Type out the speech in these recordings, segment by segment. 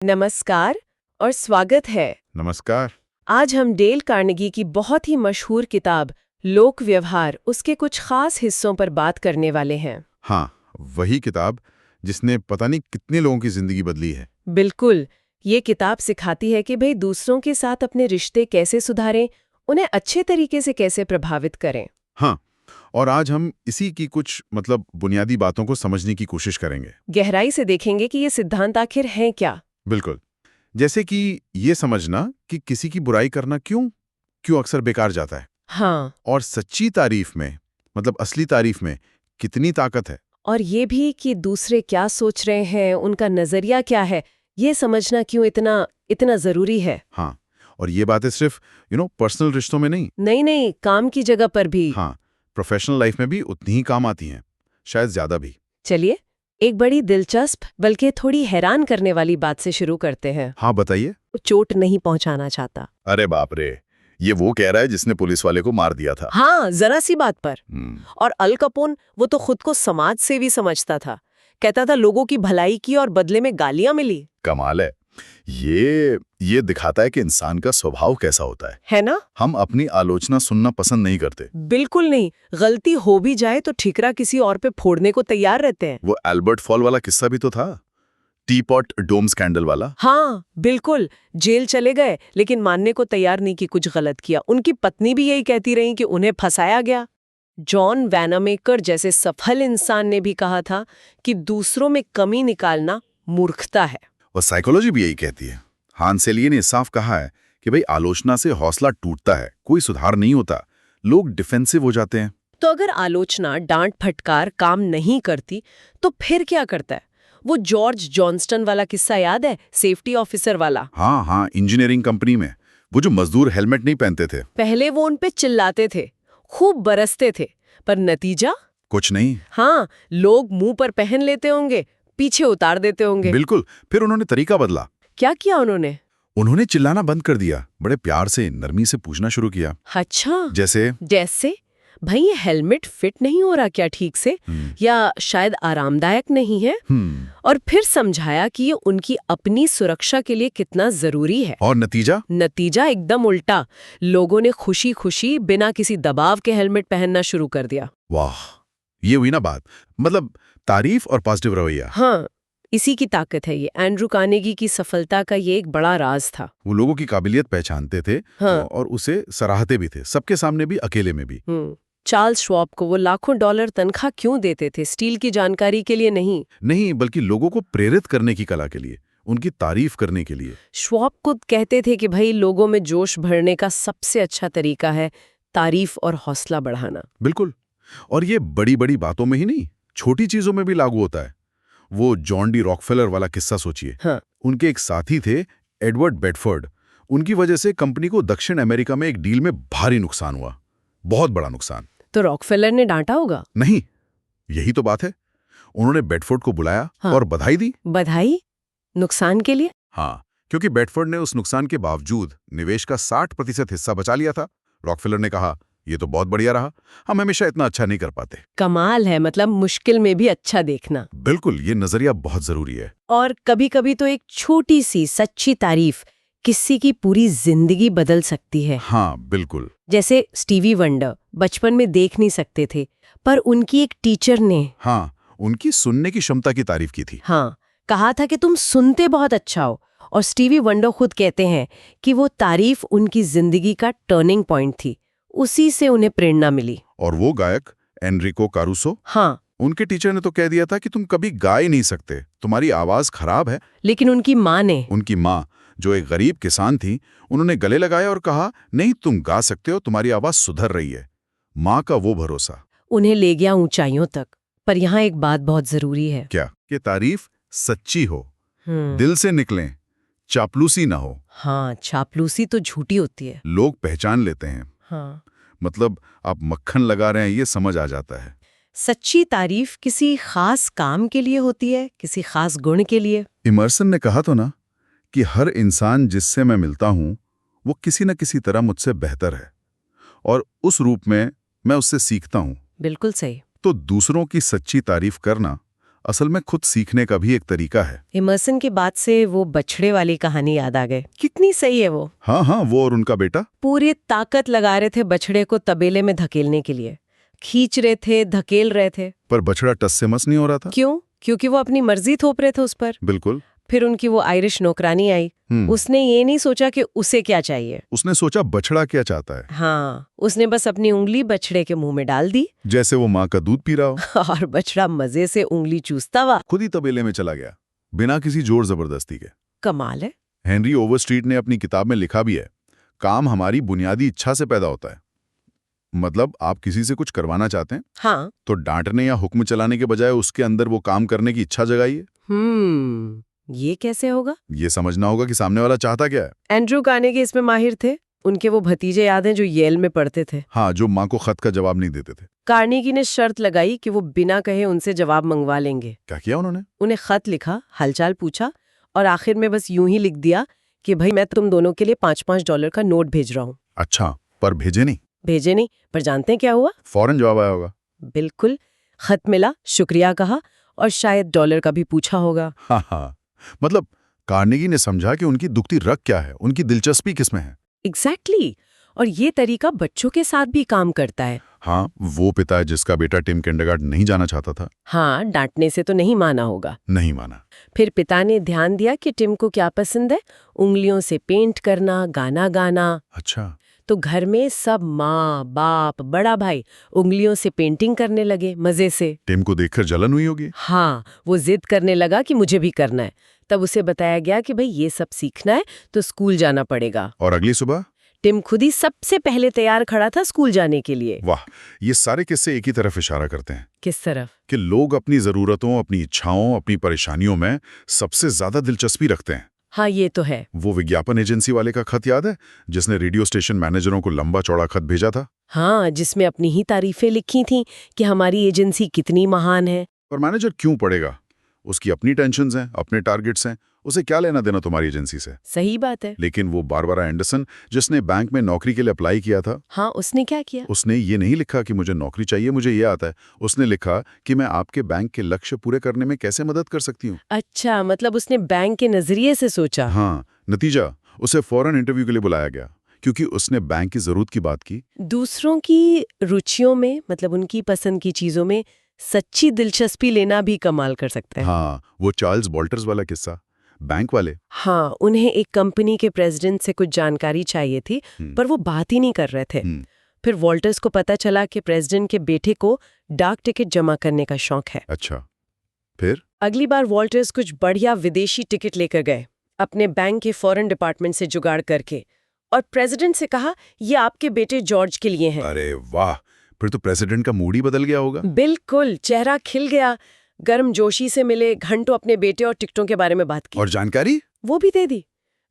नमस्कार और स्वागत है। नमस्कार। आज हम डेल कार्नेगी की बहुत ही मशहूर किताब लोक व्यवहार उसके कुछ खास हिस्सों पर बात करने वाले हैं। हाँ, वही किताब जिसने पता नहीं कितने लोगों की जिंदगी बदली है। बिल्कुल, ये किताब सिखाती है कि भाई दूसरों के साथ अपने रिश्ते कैसे सुधारें, उन्हें अच्छे तरीके से कैसे प्रभावित करें। हाँ, और आज हम इसी की कुछ बुनियादी बातों को समझने की कोशिश करेंगे। गहराई से देखेंगे कि ये सिद्धांत आखिर हैं क्या। बिल्कुल। जैसे कि ये समझना कि किसी की बुराई करना क्यों अक्सर बेकार जाता है। हाँ, और सच्ची तारीफ में असली तारीफ में कितनी ताकत है। और ये भी कि दूसरे क्या सोच रहे हैं, उनका नजरिया क्या है, ये समझना क्यों इतना इतना जरूरी है। हाँ, और ये बातें सिर्फ पर्सनल रिश्तों में नहीं। नहीं, काम की जगह पर भी। हाँ, प्रोफेशनल लाइफ में भी उतनी ही काम आती हैं, शायद ज्यादा भी। चलिए, एक बड़ी दिलचस्प बल्कि थोड़ी हैरान करने वाली बात से शुरू करते हैं। हाँ, बताइए। वो चोट नहीं पहुंचाना चाहता। अरे बाप रे, ये वो कह रहा है जिसने पुलिस वाले को मार दिया था। हाँ, जरा सी बात पर। और अल कपोन, वो तो खुद को समाज सेवी समझता था। कहता था लोगों की भलाई की और बदले में गालियां मिली। कमाल है। ये दिखाता है कि इंसान का स्वभाव कैसा होता है ना? हम अपनी आलोचना सुनना पसंद नहीं करते। बिल्कुल नहीं। गलती हो भी जाए तो ठीकरा किसी और पे फोड़ने को तैयार रहते हैं। वो एल्बर्ट फॉल वाला किस्सा भी तो था, टीपॉट डोम स्कैंडल वाला। हाँ, बिल्कुल। जेल चले गए लेकिन मानने को तैयार नहीं कि कुछ गलत किया। उनकी पत्नी भी यही कहती रही कि उन्हें फंसाया गया। जॉन वैनामेकर जैसे सफल इंसान ने भी कहा था कि दूसरों में कमी निकालना मूर्खता है। और साइकोलॉजी भी यही कहती है। हांस सेलिये ने साफ कहा है कि भाई आलोचना से हौसला टूटता है, कोई सुधार नहीं होता, लोग डिफेंसिव हो जाते हैं। तो अगर आलोचना, डांट फटकार काम नहीं करती तो फिर क्या करता है? वो जॉर्ज जॉनस्टन वाला किस्सा याद है, सेफ्टी ऑफिसर वाला? हाँ, इंजीनियरिंग कंपनी में वो जो मजदूर हेलमेट नहीं पहनते थे। पहले वो उन पे चिल्लाते थे, खूब बरसते थे, पर नतीजा कुछ नहीं। हाँ, लोग मुंह पर पहन लेते होंगे, पीछे उतार देते होंगे। बिल्कुल। फिर उन्होंने तरीका बदला। क्या किया उन्होंने? उन्होंने चिल्लाना बंद कर दिया, बड़े प्यार से, नरमी से पूछना शुरू किया। अच्छा, जैसे भाई ये हेलमेट फिट नहीं हो रहा क्या ठीक से, या शायद आरामदायक नहीं है? और फिर समझाया कि ये उनकी अपनी सुरक्षा के लिए कितना जरूरी है। और नतीजा एकदम उल्टा। लोगों ने खुशी खुशी बिना किसी दबाव के हेलमेट पहनना शुरू कर दिया। वाह, ये हुई ना बात। तारीफ और पॉजिटिव रवैया। हाँ, इसी की ताकत है ये। एंड्रू कार्नेगी की सफलता का ये एक बड़ा राज था। वो लोगों की काबिलियत पहचानते थे। हाँ। और उसे सराहते भी थे, सबके सामने भी, अकेले में भी। चार्ल्स श्वाब को वो लाखों डॉलर तनख्वाह क्यों देते थे? स्टील की जानकारी के लिए नहीं, बल्कि लोगों को प्रेरित करने की कला के लिए, उनकी तारीफ करने के लिए। श्वाब खुद कहते थे कि भाई लोगों में जोश भरने का सबसे अच्छा तरीका है तारीफ और हौसला बढ़ाना। बिल्कुल। और ये बड़ी बड़ी बातों में ही नहीं, छोटी चीजों में भी लागू होता है। वो जॉन डी रॉकफेलर वाला किस्सा सोचिए। हाँ। उनके एक साथी थे, एडवर्ड बेडफोर्ड। उनकी वजह से कंपनी को दक्षिण अमेरिका में एक डील में भारी नुकसान हुआ, बहुत बड़ा नुकसान। तो रॉकफेलर ने डांटा होगा? नहीं, यही तो बात है। उन्होंने बेडफोर्ड को बुलाया। हाँ। और बधाई दी। बधाई? नुकसान के लिए? हाँ, क्योंकि बेडफोर्ड ने उस नुकसान के बावजूद निवेश का 60% हिस्सा बचा लिया था। रॉकफेलर ने कहा, ये तो बहुत बढ़िया रहा, हम हमेशा इतना अच्छा नहीं कर पाते। कमाल है, मतलब मुश्किल में भी अच्छा देखना। बिल्कुल, ये नजरिया बहुत जरूरी है। और कभी-कभी तो एक छोटी सी सच्ची तारीफ किसी की पूरी जिंदगी बदल सकती है। हाँ, बिल्कुल। जैसे स्टीवी वंडर बचपन में देख नहीं सकते थे, पर उनकी एक टीचर ने उनकी सुनने की क्षमता की तारीफ की थी। कहा था कि तुम सुनते बहुत अच्छा हो। और स्टीवी वंडर खुद कहते हैं कि वो तारीफ उनकी जिंदगी का टर्निंग पॉइंट थी, उसी से उन्हें प्रेरणा मिली। और वो गायक एनरिको कारूसो, उनके टीचर ने तो कह दिया था कि तुम कभी गा ही नहीं सकते, तुम्हारी आवाज खराब है। लेकिन उनकी माँ, जो एक गरीब किसान थी, उन्होंने गले लगाया और कहा, नहीं, तुम गा सकते हो, तुम्हारी आवाज सुधर रही है। माँ का वो भरोसा उन्हें ले गया ऊंचाइयों तक। पर यहाँ एक बात बहुत जरूरी है। क्या? कि तारीफ सच्ची हो, दिल से निकले, चापलूसी ना हो। चापलूसी तो झूठी होती है, लोग पहचान लेते हैं। आप मक्खन लगा रहे हैं, ये समझ आ जाता है। सच्ची तारीफ किसी खास काम के लिए होती है, किसी खास गुण के लिए। इमर्सन ने कहा तो ना कि हर इंसान जिससे मैं मिलता हूं वो किसी न किसी तरह मुझसे बेहतर है, और उस रूप में मैं उससे सीखता हूं। बिल्कुल सही। तो दूसरों की सच्ची तारीफ करना असल में खुद सीखने का भी एक तरीका है। इमर्सन की बात से वो बछड़े वाली कहानी याद आ गई। कितनी सही है वो। हाँ हाँ, वो और उनका बेटा पूरी ताकत लगा रहे थे बछड़े को तबेले में धकेलने के लिए, खींच रहे थे, धकेल रहे थे। पर बछड़ा टस से मस नहीं हो रहा था। क्यों? क्योंकि वो अपनी मर्जी थोप रहे थे उस पर। बिल्कुल। फिर उनकी वो आयरिश नौकरानी आई। उसने ये नहीं सोचा कि उसे क्या चाहिए, उसने सोचा बछड़ा क्या चाहता है। हाँ, उसने बस अपनी उंगली बछड़े के मुंह में डाल दी, जैसे वो माँ का दूध पी रहा हो। और बछड़ा मजे से उंगली चूसता हुआ खुद ही तबेले में चला गया, बिना किसी जोर जबरदस्ती के। कमाल है। हेनरी ओवरस्ट्रीट ने अपनी किताब में लिखा भी है, काम हमारी बुनियादी इच्छा से पैदा होता है। मतलब आप किसी से कुछ करवाना चाहते हैं, हाँ। तो डांटने या हुक्म चलाने के बजाय उसके अंदर वो काम करने की इच्छा जगाइए। ये कैसे होगा? ये समझना होगा कि सामने वाला चाहता क्या है। एंड्रू कार्नेगी इसमें माहिर थे। उनके वो भतीजे याद हैं जो येल में पढ़ते थे। हाँ, जो माँ को खत का जवाब नहीं देते थे। कार्नेगी ने शर्त लगाई कि वो बिना कहे उनसे जवाब मंगवा लेंगे। क्या किया उन्होंने? उन्हें खत लिखा, हालचाल पूछा, और आखिर में बस यूं ही लिख दिया कि भाई मैं तुम दोनों के लिए $5 का नोट भेज रहा हूँ। अच्छा, पर भेजे नहीं? भेजे नहीं, पर जानते हैं क्या हुआ? फौरन जवाब आया होगा। बिल्कुल, खत मिला, शुक्रिया कहा, और शायद $1 का भी पूछा होगा। हाँ, मतलब कार्नेगी ने समझा कि उनकी दुखती रग क्या है, उनकी दिलचस्पी किसमें है। एग्जैक्टली। और ये तरीका बच्चों के साथ भी काम करता है। हाँ, वो पिता है जिसका बेटा टिम किंडरगार्टन नहीं जाना चाहता था। हाँ, डांटने से तो नहीं माना होगा। नहीं माना। फिर पिता ने ध्यान दिया कि टिम को क्या पसंद है, उंगलियों से पेंट करना, गाना गाना। अच्छा। तो घर में सब माँ, बाप, बड़ा भाई उंगलियों से पेंटिंग करने लगे मजे से। टिम को देखकर जलन हुई होगी। हाँ, वो जिद करने लगा कि मुझे भी करना है। तब उसे बताया गया कि भाई ये सब सीखना है तो स्कूल जाना पड़ेगा। और अगली सुबह टिम खुद ही सबसे पहले तैयार खड़ा था स्कूल जाने के लिए। वाह, ये सारे किस्से एक ही तरफ इशारा करते हैं। किस तरफ? कि लोग अपनी जरूरतों, अपनी इच्छाओं, अपनी परेशानियों में सबसे ज्यादा दिलचस्पी रखते हैं। हाँ, ये तो है। वो विज्ञापन एजेंसी वाले का खत याद है, जिसने रेडियो स्टेशन मैनेजरों को लंबा चौड़ा खत भेजा था? हाँ, जिसमें अपनी ही तारीफें लिखी थी कि हमारी एजेंसी कितनी महान है। पर मैनेजर क्यों पढ़ेगा? उसकी अपनी टेंशन्स हैं, अपने टारगेट्स हैं, उसे क्या लेना देना तुम्हारी एजेंसी से। सही बात है। लेकिन वो बारबरा एंडरसन, जिसने बैंक में नौकरी के लिए अप्लाई किया था, हाँ, उसने क्या किया? उसने ये नहीं लिखा कि मुझे नौकरी चाहिए, मुझे ये आता है। उसने लिखा कि मैं आपके बैंक के लक्ष्य पूरे करने में कैसे मदद कर सकती हूँ। अच्छा, मतलब उसने बैंक के नजरिए से सोचा। हाँ, नतीजा उसे फौरन इंटरव्यू के लिए बुलाया गया, क्योंकि उसने बैंक की जरूरत की बात की। दूसरों की रुचियों में, मतलब उनकी पसंद की चीजों में सच्ची दिलचस्पी लेना भी कमाल कर सकता है। हाँ, वो चार्ल्स बॉल्टर्स वाला किस्सा। बैंक वाले, हाँ, उन्हें एक कंपनी के प्रेसिडेंट से कुछ जानकारी चाहिए थी, पर वो बात ही नहीं कर रहे थे। फिर वॉल्टर्स को पता चला कि प्रेसिडेंट के बेटे को डाक टिकट जमा करने का शौक है। अच्छा, फिर अगली बार वॉल्टर्स कुछ बढ़िया विदेशी टिकट लेकर गए, अपने बैंक के फॉरेन डिपार्टमेंट से जुगाड़ करके, और प्रेसिडेंट से कहा ये आपके बेटे जॉर्ज के लिए हैं। अरे वाह, फिर तो प्रेसिडेंट का मूड ही बदल गया होगा। बिल्कुल, चेहरा खिल गया, गर्म जोशी से मिले, घंटों अपने बेटे और टिकटों के बारे में बात की। और जानकारी वो भी दे दी,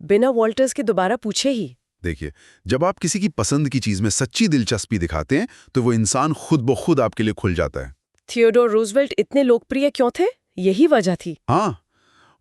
बिना वॉल्टर्स के दोबारा पूछे ही। देखिए, जब आप किसी की पसंद की चीज में सच्ची दिलचस्पी दिखाते हैं, तो वो इंसान खुद ब खुद आपके लिए खुल जाता है। थियोडोर रूजवेल्ट इतने लोकप्रिय क्यों थे? यही वजह थी। हाँ,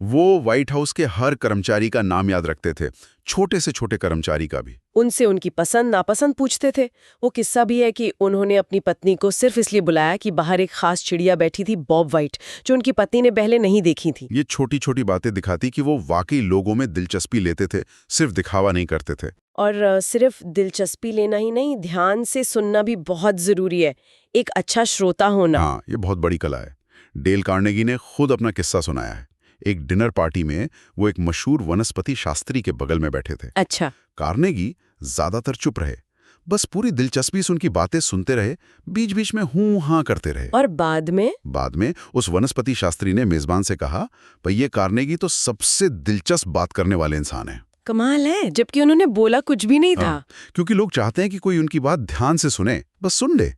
वो व्हाइट हाउस के हर कर्मचारी का नाम याद रखते थे, छोटे से छोटे कर्मचारी का भी। उनसे उनकी पसंद नापसंद पूछते थे। वो किस्सा भी है कि उन्होंने अपनी पत्नी को सिर्फ इसलिए बुलाया कि बाहर एक खास चिड़िया बैठी थी, बॉब व्हाइट, जो उनकी पत्नी ने पहले नहीं देखी थी। ये छोटी छोटी बातें दिखाती कि वो वाकई लोगों में दिलचस्पी लेते थे, सिर्फ दिखावा नहीं करते थे। और सिर्फ दिलचस्पी लेना ही नहीं, ध्यान से सुनना भी बहुत जरूरी है, एक अच्छा श्रोता होना। हाँ, ये बहुत बड़ी कला है। डेल कार्नेगी ने खुद अपना किस्सा सुनाया है। एक डिनर पार्टी में वो एक मशहूर वनस्पति शास्त्री के बगल में बैठे थे। अच्छा। कार्नेगी ज्यादातर चुप रहे, बस पूरी दिलचस्पी से उनकी बातें सुनते रहे, बीच बीच में हूं हाँ करते रहे। और बाद में उस वनस्पति शास्त्री ने मेजबान से कहा, भाई ये कार्नेगी तो सबसे दिलचस्प बात करने वाले इंसान है। कमाल है, जबकि उन्होंने बोला कुछ भी नहीं था। क्योंकि लोग चाहते हैं कि कोई उनकी बात ध्यान से सुने, बस सुन ले।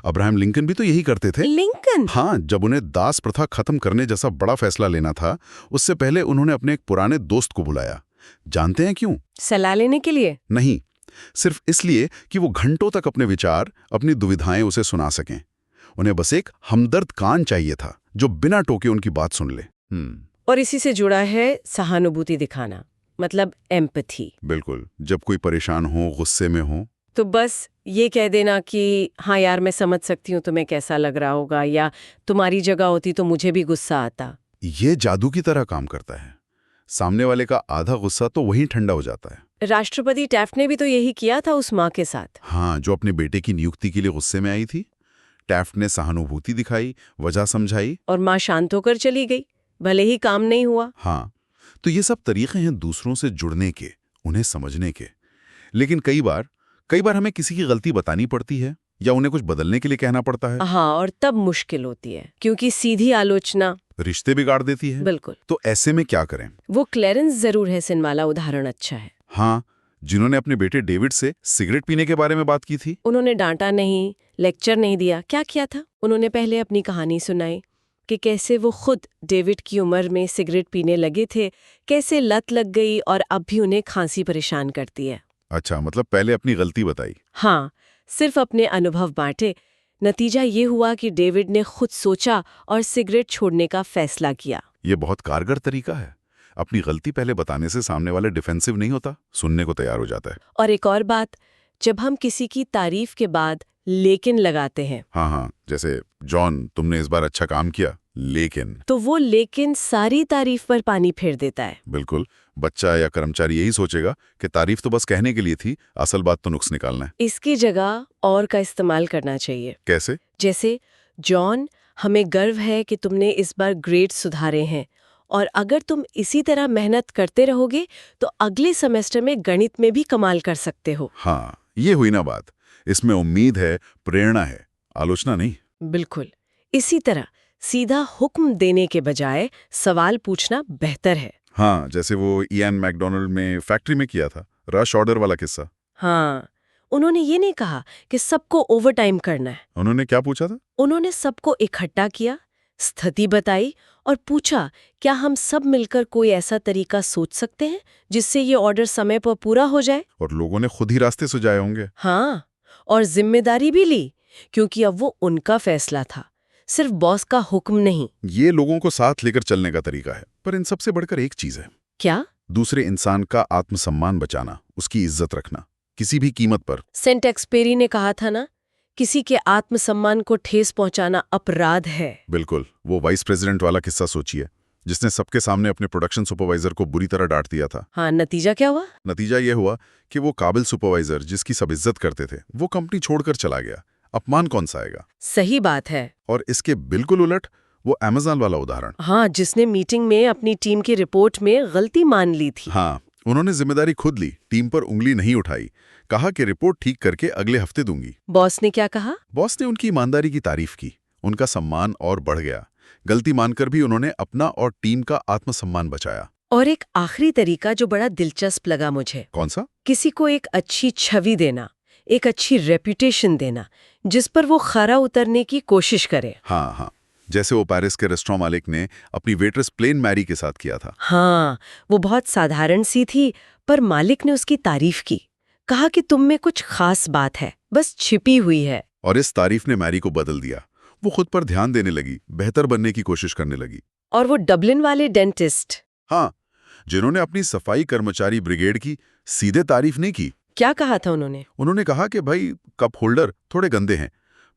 अब्राहम लिंकन भी तो यही करते थे। लिंकन? हाँ, जब उन्हें दास प्रथा खत्म करने जैसा बड़ा फैसला लेना था, उससे पहले उन्होंने अपने एक पुराने दोस्त को बुलाया। जानते हैं क्यों? सलाह लेने के लिए? नहीं, सिर्फ इसलिए कि वो घंटों तक अपने विचार, अपनी दुविधाएं उसे सुना सकें। उन्हें बस एक हमदर्द कान चाहिए था, जो बिना टोके उनकी बात सुन ले। और इसी से जुड़ा है सहानुभूति दिखाना, मतलब एम्पैथी। बिल्कुल, जब कोई परेशान हो, गुस्से में हो, तो बस ये कह देना कि हाँ यार मैं समझ सकती हूँ तुम्हें कैसा लग रहा होगा, या तुम्हारी जगह होती तो मुझे भी गुस्सा आता। ये जादू की तरह काम करता है। सामने वाले का आधा गुस्सा तो वहीं ठंडा हो जाता है। राष्ट्रपति टैफ्ट ने भी तो यही किया था उस माँ के साथ। हाँ, जो अपने बेटे की नियुक्ति के लिए गुस्से में आई थी। टैफ्ट ने सहानुभूति दिखाई, वजह समझाई, और माँ शांत होकर चली गई, भले ही काम नहीं हुआ। हाँ, तो ये सब तरीके हैं दूसरों से जुड़ने के, उन्हें समझने के। लेकिन कई बार हमें किसी की गलती बतानी पड़ती है या उन्हें कुछ बदलने के लिए कहना पड़ता है। हाँ, और तब मुश्किल होती है क्योंकि सीधी आलोचना रिश्ते बिगाड़ देती है। बिल्कुल। तो ऐसे में क्या करें? वो क्लेरेंस जरूर हैसन वाला उदाहरण अच्छा है। हाँ, जिन्होंने अपने बेटे डेविड से सिगरेट पीने के बारे में बात की थी। उन्होंने डांटा नहीं, लेक्चर नहीं दिया, क्या किया था? उन्होंने पहले अपनी कहानी सुनाई कि कैसे वो खुद डेविड की उम्र में सिगरेट पीने लगे थे, कैसे लत लग गई और अब भी उन्हें खांसी परेशान करती है। अच्छा, मतलब पहले अपनी गलती बताई। हाँ, सिर्फ अपने अनुभव बांटे। नतीजा ये हुआ कि डेविड ने खुद सोचा और सिगरेट छोड़ने का फैसला किया। ये बहुत कारगर तरीका है। अपनी गलती पहले बताने से सामने वाला डिफेंसिव नहीं होता, सुनने को तैयार हो जाता है। और एक और बात, जब हम किसी की तारीफ के बाद लेकिन लगाते हैं, हाँ, जैसे जॉन तुमने इस बार अच्छा काम किया, लेकिन। तो वो लेकिन सारी तारीफ पर पानी फेर देता है। बिल्कुल, बच्चा या कर्मचारी यही सोचेगा कि तारीफ तो बस कहने के लिए थी, असल बात तो नुक्स निकालना है। इसकी जगह और का इस्तेमाल करना चाहिए। कैसे? जैसे, जॉन, हमें गर्व है कि तुमने इस बार ग्रेड सुधारे हैं, और अगर तुम इसी तरह मेहनत करते रहोगे तो अगले सेमेस्टर में गणित में भी कमाल कर सकते हो। हाँ, ये हुई ना बात। इसमें उम्मीद है, प्रेरणा है, आलोचना नहीं। बिल्कुल। इसी तरह सीधा हुक्म देने के बजाय सवाल पूछना बेहतर है। हाँ, जैसे वो इयान मैकडॉनल्ड में फैक्ट्री में किया था, रश ऑर्डर वाला किस्सा। हाँ, उन्होंने ये नहीं कहा कि सबको ओवरटाइम करना है। उन्होंने क्या पूछा था? उन्होंने सबको इकट्ठा किया, स्थिति बताई और पूछा, क्या हम सब मिलकर कोई ऐसा तरीका सोच सकते हैं जिससे ये ऑर्डर समय पर पूरा हो जाए? और लोगों ने खुद ही रास्ते सुझाए होंगे। हाँ, और जिम्मेदारी भी ली, क्योंकि अब वो उनका फैसला था, सिर्फ बॉस का हुक्म नहीं। ये लोगों को साथ लेकर चलने का तरीका है। पर इन सबसे बढ़कर एक चीज है। क्या? दूसरे इंसान का आत्मसम्मान बचाना, उसकी इज्जत रखना, किसी भी कीमत पर। सेंट एक्सपेरी ने कहा था ना, किसी के आत्मसम्मान को ठेस पहुंचाना अपराध है। बिल्कुल, वो वाइस प्रेसिडेंट वाला किस्सा सोचिए, जिसने सबके सामने अपने प्रोडक्शन सुपरवाइजर को बुरी तरह डांट दिया था। हाँ, नतीजा क्या हुआ? नतीजा ये हुआ कि वो काबिल सुपरवाइजर, जिसकी सब इज्जत करते थे, वो कंपनी छोड़कर चला गया। अपमान कौन सा आएगा? सही बात है। और इसके बिल्कुल उलट वो अमेज़न वाला उदाहरण। हाँ, जिसने मीटिंग में अपनी टीम की रिपोर्ट में गलती मान ली थी। हाँ, उन्होंने जिम्मेदारी खुद ली, टीम पर उंगली नहीं उठाई, कहा कि रिपोर्ट ठीक करके अगले हफ्ते दूंगी। बॉस ने क्या कहा? बॉस ने उनकी ईमानदारी की तारीफ की, उनका सम्मान और बढ़ गया। गलती मानकर भी उन्होंने अपना और टीम का आत्मसम्मान बचाया। और एक आखिरी तरीका जो बड़ा दिलचस्प लगा मुझे। कौन सा? किसी को एक अच्छी छवि देना, एक अच्छी रेपुटेशन देना, जिस पर वो खरा उतरने की कोशिश करे। हाँ, जैसे वो पेरिस के रेस्टोरेंट मालिक ने अपनी वेट्रेस प्लेन मैरी के साथ किया था। हाँ, वो बहुत साधारण सी थी, पर मालिक ने उसकी तारीफ की, कहा कि तुम में कुछ खास बात है, बस छिपी हुई है। और इस तारीफ ने मैरी को बदल दिया। वो खुद पर ध्यान देने लगी, बेहतर बनने की कोशिश करने लगी। और वो डबलिन वाले डेंटिस्ट, हाँ, जिन्होंने अपनी सफाई कर्मचारी ब्रिगेड की सीधे तारीफ नहीं की। क्या कहा था उन्होंने? उन्होंने कहा कि भाई, कप होल्डर थोड़े गंदे हैं,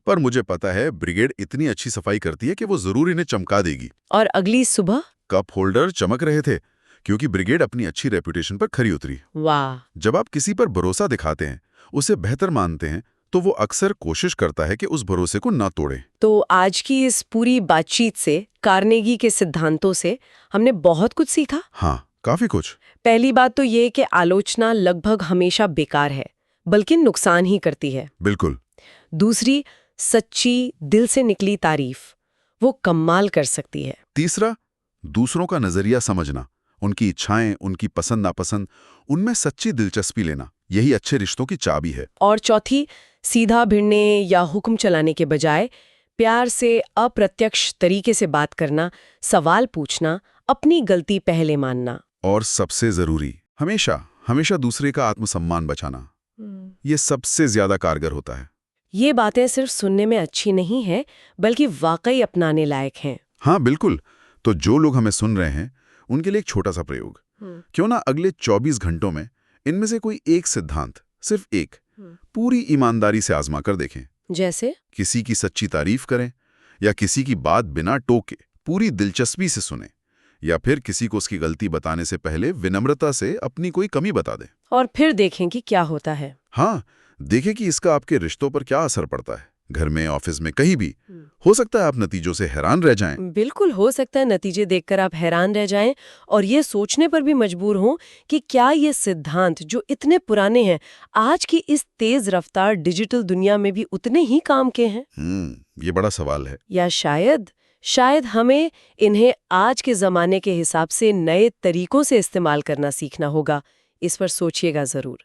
पर मुझे पता है ब्रिगेड इतनी अच्छी सफाई करती है कि वो जरूर इन्हें चमका देगी। और अगली सुबह कप होल्डर चमक रहे थे, क्योंकि ब्रिगेड अपनी अच्छी रेपुटेशन पर खरी उतरी। वाह! जब आप किसी पर भरोसा दिखाते हैं, उसे बेहतर मानते हैं, तो वो अक्सर कोशिश करता है कि उस भरोसे को ना तोड़े। तो आज की इस पूरी बातचीत से, कार्नेगी के सिद्धांतों से हमने बहुत कुछ सीखा। हाँ, काफी कुछ। पहली बात तो ये कि आलोचना लगभग हमेशा बेकार है, बल्कि नुकसान ही करती है। बिल्कुल। दूसरी, सच्ची दिल से निकली तारीफ वो कमाल कर सकती है। तीसरा, दूसरों का नजरिया समझना, उनकी इच्छाएं, उनकी पसंद नापसंद, उनमें सच्ची दिलचस्पी लेना, यही अच्छे रिश्तों की चाबी है। और चौथी, सीधा भिड़ने या हुक्म चलाने के बजाय प्यार से अप्रत्यक्ष तरीके से बात करना, सवाल पूछना, अपनी गलती पहले मानना। और सबसे जरूरी, हमेशा दूसरे का आत्मसम्मान बचाना। ये सबसे ज्यादा कारगर होता है। ये बातें सिर्फ सुनने में अच्छी नहीं हैं, बल्कि वाकई अपनाने लायक हैं। हाँ, बिल्कुल। तो जो लोग हमें सुन रहे हैं, उनके लिए एक छोटा सा प्रयोग। क्यों ना अगले 24 घंटों में इनमें से कोई एक सिद्धांत, सिर्फ एक पूरी ईमानदारी से आजमा कर देखें। जैसे? किसी की सच्ची तारीफ करें, या किसी की बात बिना टोके पूरी दिलचस्पी से सुने, या फिर किसी को उसकी गलती बताने से पहले विनम्रता से अपनी कोई कमी बता दें। और फिर देखें कि क्या होता है। हाँ, देखें कि इसका आपके रिश्तों पर क्या असर पड़ता है, घर में, ऑफिस में, कहीं भी। हो सकता है आप नतीजों से हैरान रह जाएं। बिल्कुल हो सकता है नतीजे देखकर आप हैरान रह जाएं और ये सोचने पर भी मजबूर हों कि क्या ये सिद्धांत जो इतने पुराने हैं आज की इस तेज रफ्तार डिजिटल दुनिया में भी उतने ही काम के हैं। ये बड़ा सवाल है। या शायद हमें इन्हें आज के जमाने के हिसाब से नए तरीकों से इस्तेमाल करना सीखना होगा। इस पर सोचिएगा जरूर।